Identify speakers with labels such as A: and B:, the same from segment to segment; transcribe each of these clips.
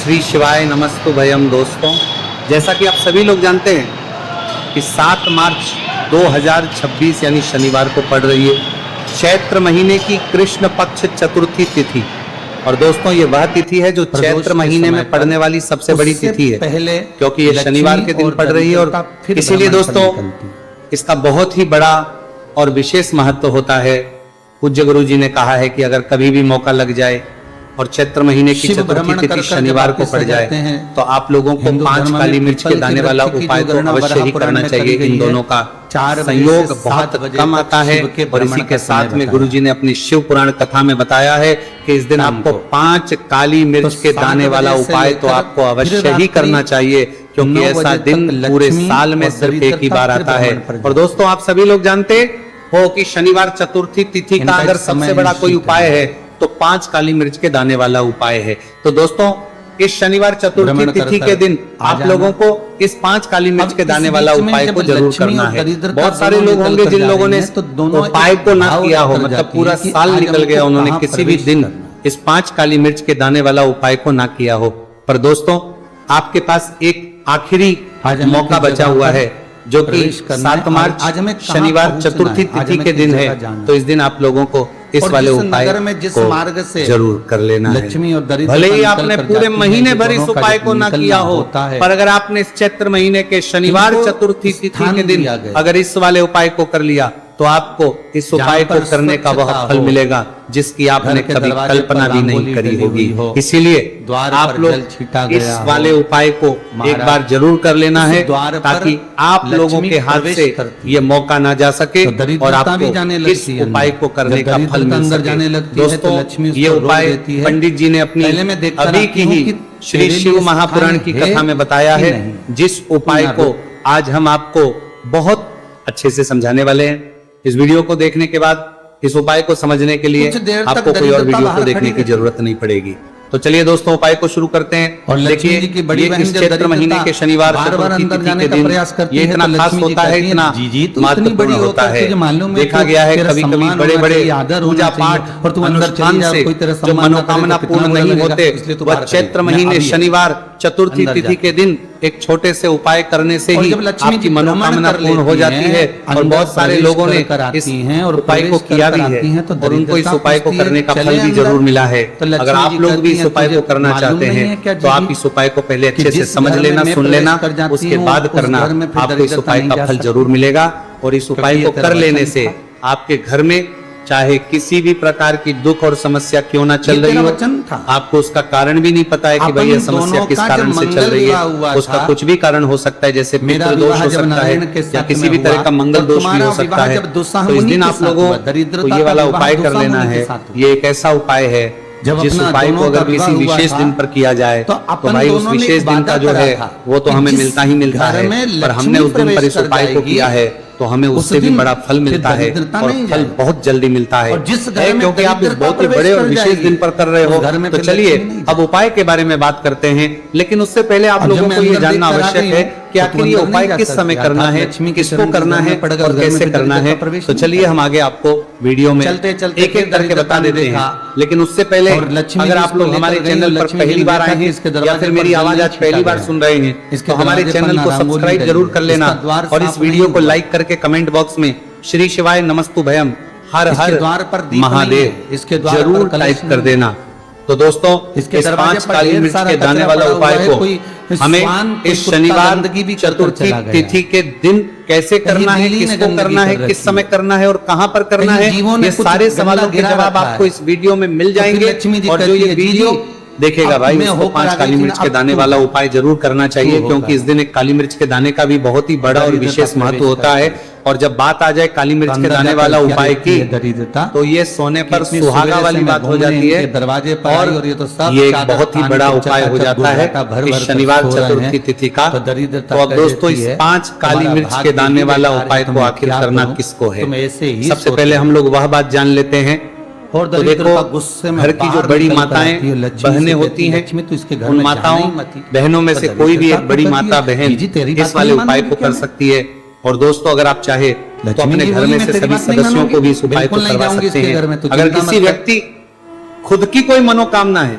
A: श्री शिवाय नमस्तु भयम। दोस्तों, जैसा कि आप सभी लोग जानते हैं कि 7 मार्च 2026 यानी शनिवार को पड़ रही है चैत्र महीने की कृष्ण पक्ष चतुर्थी तिथि। और दोस्तों, ये वह तिथि है जो चैत्र महीने में पड़ने वाली सबसे बड़ी तिथि है, पहले क्योंकि ये शनिवार के दिन पड़ रही है। और इसीलिए दोस्तों, इसका बहुत ही बड़ा और विशेष महत्व होता है। पूज्य गुरु जी ने कहा है कि अगर कभी भी मौका लग जाए और चैत्र महीने की चतुर्थी तिथि शनिवार को पड़ जाए तो आप लोगों को 5 काली मिर्च के दाने वाला उपाय तो अवश्य ही करना चाहिए। इन दोनों का संयोग बहुत कम आता है। और इसी के साथ में गुरु जी ने अपनी शिव पुराण कथा में बताया है कि इस दिन आपको 5 काली मिर्च के दाने वाला उपाय तो आपको अवश्य ही करना चाहिए, क्योंकि ऐसा दिन पूरे साल में सिर्फ एक ही बार आता है। और दोस्तों, आप सभी लोग जानते हो कि शनिवार चतुर्थी तिथि का अगर सबसे बड़ा कोई उपाय है तो 5 काली मिर्च के दाने वाला उपाय है। तो दोस्तों, इस शनिवार चतुर्थी तिथि के दिन आप लोगों को इस 5 काली मिर्च के दाने वाला उपाय को जरूर करना है। बहुत सारे लोग होंगे जिन लोगों ने उपाय को ना किया हो, मतलब पूरा साल निकल गया, उन्होंने किसी भी दिन इस 5 काली मिर्च के दाने वाला उपाय को ना किया हो। पर दोस्तों, आपके पास एक आखिरी मौका बचा हुआ है, जो कि 7 मार्च शनिवार चतुर्थी तिथि के दिन है। तो इस दिन आप लोगों को इस वाले उपाय को जरूर कर लेना है। भले ही आपने पूरे महीने भर इस उपाय को ना किया हो, पर अगर आपने इस चैत्र महीने के शनिवार चतुर्थी तिथि के दिन अगर इस वाले उपाय को कर लिया तो आपको इस उपाय को करने का वह फल मिलेगा जिसकी आपने कभी कल्पना भी नहीं करी होगी। इसीलिए आप लोग इस वाले उपाय को एक बार जरूर कर लेना है, ताकि आप लोगों के हाथ से ये मौका ना जा सके और आपको इस उपाय को करने का फल मिल सके। दोस्तों, ये उपाय पंडित जी ने अपनी अभी की ही श्री शिव महापुराण की कथा में बताया है, जिस उपाय को आज हम आपको बहुत अच्छे से समझाने वाले हैं। इस वीडियो को देखने के बाद इस उपाय को समझने के लिए आपको कोई और वीडियो को देखने की जरूरत नहीं पड़ेगी। तो चलिए दोस्तों, उपाय को शुरू करते हैं। और देखिए, इस चैत्र महीने के शनिवार चतुर्थी तिथि के दिन ये इतना खास होता है, इतना महत्वपूर्ण होता है। देखा गया है कभी कभी बड़े बड़े पूजा पाठ और अनुष्ठान से जो मनोकामना पूर्ण नहीं होते, वह चैत्र महीने शनिवार चतुर्थी तिथि के दिन एक छोटे से उपाय करने से ही आपकी मनोकामना पूर्ण हो जाती है। और बहुत सारे लोगों ने इस उपाय को किया भी है और उनको इस उपाय को करने का फल भी जरूर मिला है। अगर आप लोग भी इस उपाय को करना चाहते हैं तो आप इस उपाय को पहले अच्छे से समझ लेना, सुन लेना, उसके बाद करना। आपको इस उपाय का फल जरूर मिलेगा। और इस उपाय को कर लेने से आपके घर में चाहे किसी भी प्रकार की दुख और समस्या क्यों ना चल रही हो, आपको उसका कारण भी नहीं पता है कि भाई ये समस्या किस कारण से चल रही है। उसका कुछ भी कारण हो सकता है, जैसे पितृ दोष हो सकता है या किसी भी तरह का मंगल दोष भी हो सकता है। तो इस दिन आप लोगों को ये वाला उपाय कर लेना है। ये एक ऐसा उपाय है जिस उपाय को अगर किसी विशेष दिन पर किया जाए तो भाई उस विशेष दिन का जो है वो तो हमें मिलता ही मिलता है। पर हमने उस दिन पर इस उपाय को किया है तो हमें उससे भी बड़ा फल मिलता है, और फल बहुत जल्दी मिलता है, क्योंकि आप इस बहुत ही बड़े और विशेष दिन पर कर रहे हो। तो चलिए अब उपाय के बारे में बात करते हैं, लेकिन उससे पहले आप लोगों को ये जानना आवश्यक है कि आखिर ये उपाय किस समय करना है, किसको करना है और कैसे करना है। तो चलिए हम आगे आपको वीडियो में एक एक करके बता देते हैं। लेकिन उससे पहले अगर आप लोग हमारे चैनल पर पहली बार आए हैं या फिर मेरी आवाज आज पहली बार सुन रहे हैं तो हमारे चैनल को सब्सक्राइब जरूर कर लेना और इस वीडियो को लाइक करके कमेंट बॉक्स में श्री शिवाय नमस्तु भयम हर हर महादेव जरूर टाइप कर देना। तो दोस्तों, इस 5 काली मिर्च के दाने वाला उपाय को हमें इस शनिवार चतुर्थी तिथि के दिन कैसे करना है, किसको करना है, किस समय करना है और कहां पर करना है, ये सारे सवालों के जवाब आपको इस वीडियो में मिल जाएंगे। और जो ये वीडियो देखेगा भाई, उसको 5 काली मिर्च के दाने वाला उपाय जरूर करना चाहिए, क्योंकि इस दिन एक काली मिर्च के दाने का भी बहुत ही बड़ा और विशेष महत्व होता है। और जब बात आ जाए काली मिर्च के दाने वाला उपाय की, तो ये सोने पर सुहागा वाली बात हो जाती है और ये एक बहुत ही बड़ा उपाय हो जाता है इस शनिवार चतुर्थी तिथि का। तो अब दोस्तों, इस 5 काली मिर्च के दाने वाला उपाय को आखिर करना किसको है, सबसे पहले हम लोग वह बात जान लेते हैं। और तो देखो, घर की जो बड़ी माताएं बहनें होती हैं, उन माताओं बहनों में से कोई भी एक बड़ी माता बहन इस वाले उपाय को कर सकती है। और दोस्तों, अगर आप चाहे तो अपने घर में से सभी सदस्यों को भी इस उपाय को करवा सकते हैं। अगर किसी व्यक्ति खुद की कोई मनोकामना है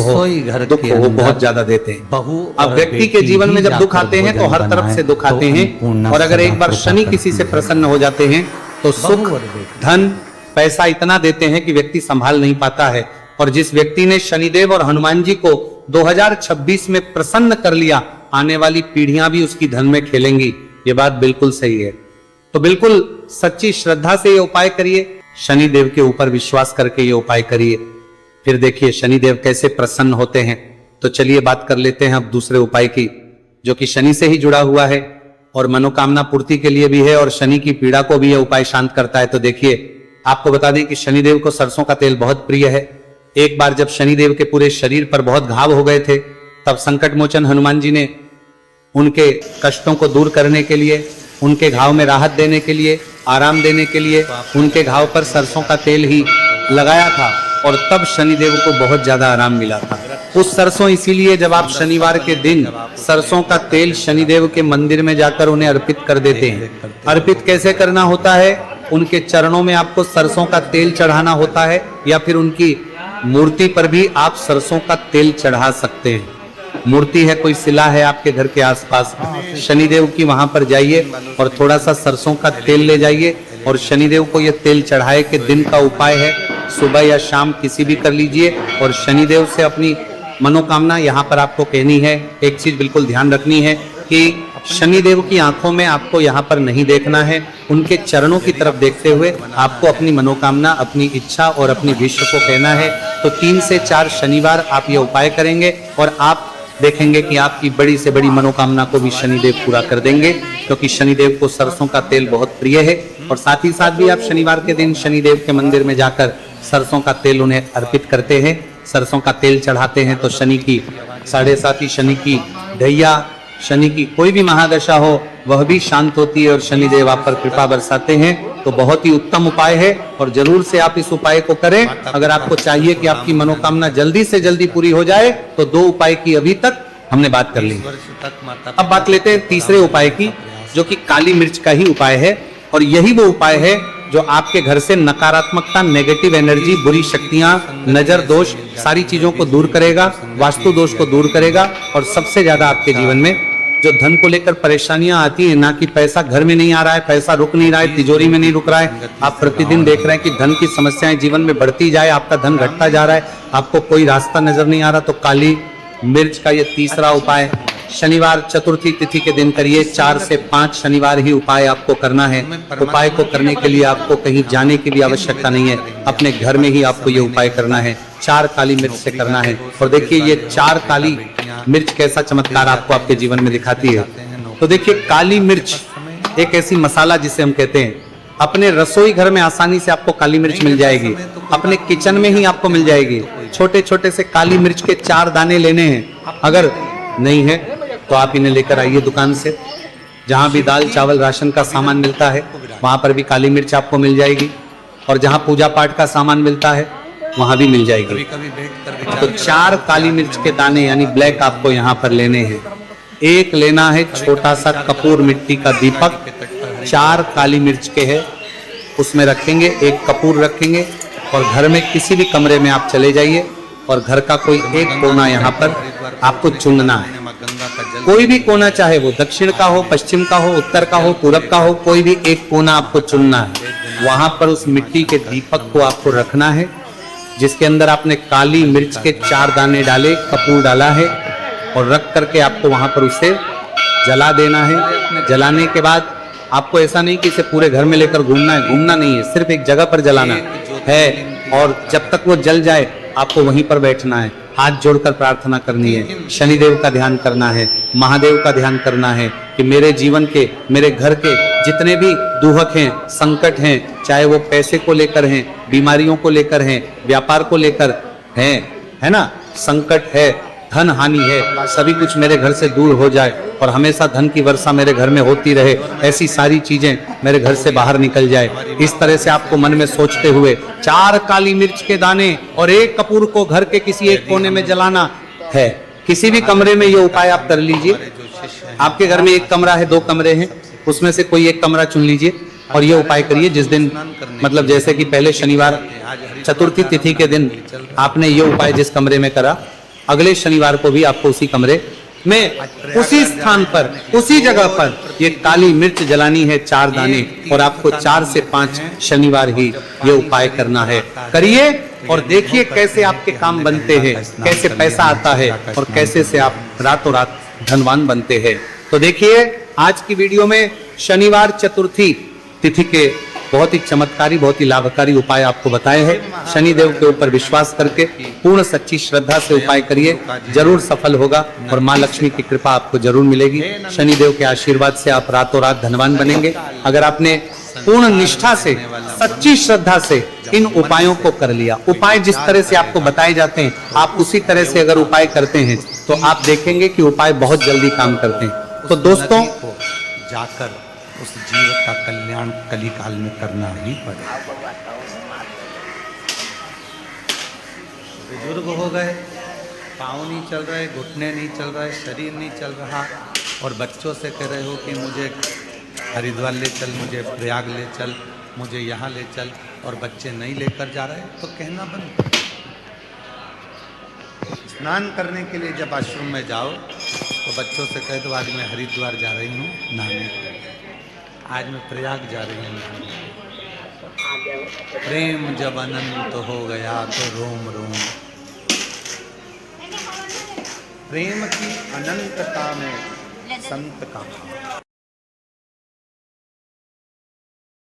A: रसोई घर दुख
B: के
A: हो
B: अंदर
A: बहुत ज्यादा देते हैं।
B: बहू
A: अब व्यक्ति के जीवन में जब दुख आते हैं तो हर तरफ से दुख आते हैं, और अगर एक बार शनि किसी से प्रसन्न हो जाते हैं तो सुख, धन, पैसा इतना देते हैं कि व्यक्ति संभाल नहीं पाता है। और जिस व्यक्ति ने शनिदेव और हनुमान जी को 2026 में प्रसन्न कर लिया, आने वाली पीढ़ियां भी उसकी धन में खेलेंगी। ये बात बिल्कुल सही है। तो बिल्कुल सच्ची श्रद्धा से ये उपाय करिए, शनिदेव के ऊपर विश्वास करके ये उपाय करिए, फिर देखिए शनिदेव कैसे प्रसन्न होते हैं। तो चलिए बात कर लेते हैं अब दूसरे उपाय की। जो कि शनि से ही जुड़ा हुआ है और मनोकामना पूर्ति के लिए भी है और शनि की पीड़ा को भी यह उपाय शांत करता है। तो देखिए, आपको बता दें कि शनिदेव को सरसों का तेल बहुत प्रिय है। एक बार जब शनिदेव के पूरे शरीर पर बहुत घाव हो गए थे, तब संकट मोचन हनुमान जी ने उनके कष्टों को दूर करने के लिए, उनके घाव में राहत देने के लिए, आराम देने के लिए उनके घाव पर सरसों का तेल ही लगाया था और तब शनिदेव को बहुत ज्यादा आराम मिला था। उस सरसों इसीलिए जब आप शनिवार के दिन सरसों का तेल शनिदेव के मंदिर में जाकर उन्हें अर्पित कर देते हैं। अर्पित कैसे करना होता है? उनके चरणों में आपको सरसों का तेल चढ़ाना होता है या फिर उनकी मूर्ति पर भी आप सरसों का तेल चढ़ा सकते हैं। मूर्ति है, कोई शिला है आपके घर के आसपास, शनिदेव की, वहां पर जाइए और थोड़ा सा सरसों का तेल ले जाइए और शनिदेव को यह तेल चढ़ाए के दिन का उपाय है। सुबह या शाम किसी भी कर लीजिए और शनिदेव से अपनी मनोकामना यहाँ पर आपको कहनी है। एक चीज बिल्कुल ध्यान रखनी है कि शनिदेव की आंखों में आपको यहाँ पर नहीं देखना है, उनके चरणों की तरफ देखते हुए आपको अपनी मनोकामना, अपनी इच्छा और अपनी विश्व को कहना है। तो 3 से 4 शनिवार आप ये उपाय करेंगे और आप देखेंगे कि आपकी बड़ी से बड़ी मनोकामना को भी शनिदेव पूरा कर देंगे, क्योंकि शनिदेव को सरसों का तेल बहुत प्रिय है। और साथ ही साथ भी आप शनिवार के दिन शनिदेव के मंदिर में जाकर सरसों का तेल उन्हें अर्पित करते हैं, सरसों का तेल चढ़ाते हैं, तो शनि की 7.5 शनि की ढैया, शनि की कोई भी महादशा हो वह भी शांत होती है और शनिदेव आप पर कृपा बरसाते हैं। तो बहुत ही उत्तम उपाय है और जरूर से आप इस उपाय को करें। अगर आपको चाहिए कि आपकी मनोकामना जल्दी से जल्दी पूरी हो जाए तो 2 उपाय की अभी तक हमने बात कर ली। अब बात लेते हैं तीसरे उपाय की, जो कि काली मिर्च का ही उपाय है। और यही वो उपाय है जो आपके घर से नकारात्मकता, नेगेटिव एनर्जी, बुरी शक्तियां, नजर दोष, सारी चीजों को दूर करेगा, वास्तु दोष को दूर करेगा। और सबसे ज्यादा आपके जीवन में जो धन को लेकर परेशानियां आती है ना, कि पैसा घर में नहीं आ रहा है, पैसा रुक नहीं रहा है, तिजोरी में नहीं रुक रहा है, आप प्रतिदिन देख रहे हैं कि धन की समस्याएं जीवन में बढ़ती जाए, आपका धन घटता जा रहा है, आपको कोई रास्ता नजर नहीं आ रहा, तो काली मिर्च का ये तीसरा उपाय शनिवार चतुर्थी तिथि के दिन करिए। 4 से 5 शनिवार ही उपाय आपको करना है। उपाय को करने के लिए आपको कहीं जाने की भी आवश्यकता नहीं है, अपने घर में ही आपको ये उपाय करना है। 4 काली मिर्च से करना है। और देखिए ये 4 काली मिर्च कैसा चमत्कार आपको आपके जीवन में दिखाती है। तो देखिए, काली मिर्च एक ऐसी मसाला जिसे हम कहते हैं, अपने रसोई घर में आसानी से आपको काली मिर्च मिल जाएगी, अपने किचन में ही आपको मिल जाएगी। छोटे छोटे से काली मिर्च के 4 दाने लेने हैं। अगर नहीं है तो आप इन्हें लेकर आइए दुकान से, जहां भी दाल चावल राशन का सामान मिलता है वहां पर भी काली मिर्च आपको मिल जाएगी, और जहां पूजा पाठ का सामान मिलता है वहां भी मिल जाएगी। तो 4 काली मिर्च के दाने यानी ब्लैक आपको यहाँ पर लेने हैं। एक लेना है छोटा सा कपूर मिट्टी का दीपक, 4 काली मिर्च के है, उसमें रखेंगे, एक कपूर रखेंगे और घर में किसी भी कमरे में आप चले जाइए और घर का कोई एक कोना यहाँ पर आपको चुनना है। कोई भी कोना, चाहे वो दक्षिण का हो, पश्चिम का हो, उत्तर का हो, पूरब का हो, कोई भी एक कोना आपको चुनना है। वहां पर उस मिट्टी के दीपक को आपको रखना है, जिसके अंदर आपने काली मिर्च के 4 दाने डाले, कपूर डाला है, और रख करके आपको वहां पर उसे जला देना है। जलाने के बाद आपको ऐसा नहीं कि इसे पूरे घर में लेकर घूमना है, घूमना नहीं है, सिर्फ एक जगह पर जलाना है। और जब तक वो जल जाए आपको वहीं पर बैठना है, हाथ जोड़कर प्रार्थना करनी है, शनिदेव का ध्यान करना है, महादेव का ध्यान करना है कि मेरे जीवन के, मेरे घर के जितने भी दुहक हैं, संकट हैं, चाहे वो पैसे को लेकर हैं, बीमारियों को लेकर हैं, व्यापार को लेकर हैं, है ना, संकट है, धन हानि है, सभी कुछ मेरे घर से दूर हो जाए और हमेशा धन की वर्षा मेरे घर में होती रहे, ऐसी सारी चीजें मेरे घर से बाहर निकल जाए। इस तरह से आपको मन में सोचते हुए 4 काली मिर्च के दाने और एक कपूर को घर के किसी एक कोने में जलाना है। किसी भी कमरे में ये उपाय आप कर लीजिए। आपके घर में एक कमरा है, 2 कमरे हैं, उसमें से कोई एक कमरा चुन लीजिए और ये उपाय करिए। जिस दिन, मतलब जैसे कि पहले शनिवार चतुर्थी तिथि के दिन आपने ये उपाय जिस कमरे में करा, अगले शनिवार को भी आपको उसी कमरे में, उसी स्थान पर, उसी जगह पर ये काली मिर्च जलानी है, 4 दाने, और आपको 4 से 5 शनिवार ही ये उपाय करना है। करिए और देखिए कैसे आपके काम बनते हैं, कैसे पैसा आता है और कैसे से आप रातों रात धनवान बनते हैं। तो देखिए, आज की वीडियो में शनिवार चतुर्थी तिथि के बहुत ही चमत्कारी, बहुत ही लाभकारी उपाय आपको बताए हैं। शनिदेव के ऊपर विश्वास करके पूर्ण सच्ची श्रद्धा से उपाय करिए, जरूर सफल होगा और माँ लक्ष्मी की कृपा आपको जरूर मिलेगी। शनिदेव के आशीर्वाद से आप रातों रात धनवान बनेंगे। अगर आपने पूर्ण निष्ठा से, सच्ची श्रद्धा से इन उपायों को कर लिया, उपाय जिस तरह से आपको बताए जाते हैं आप उसी तरह से अगर उपाय करते हैं तो आप देखेंगे कि उपाय बहुत जल्दी काम करते हैं। तो दोस्तों,
B: जाकर उस जीव का कल्याण कली काल में करना ही पड़ेगा। बुजुर्ग हो गए, पाँव नहीं चल रहे, घुटने नहीं चल रहे, शरीर नहीं चल रहा, और बच्चों से कह रहे हो कि मुझे हरिद्वार ले चल, मुझे प्रयाग ले चल, मुझे यहाँ ले चल, और बच्चे नहीं लेकर जा रहे, तो कहना बंद करो। स्नान करने के लिए जब आश्रम में जाओ तो बच्चों से कह दो आज मैं हरिद्वार जा रही हूँ नहाने के लिए, आज मैं प्रयाग जा रही हूँ नहाने के लिए। प्रेम जब अनंत हो गया तो रोम रोम, प्रेम की अनंतता में संत का भाव।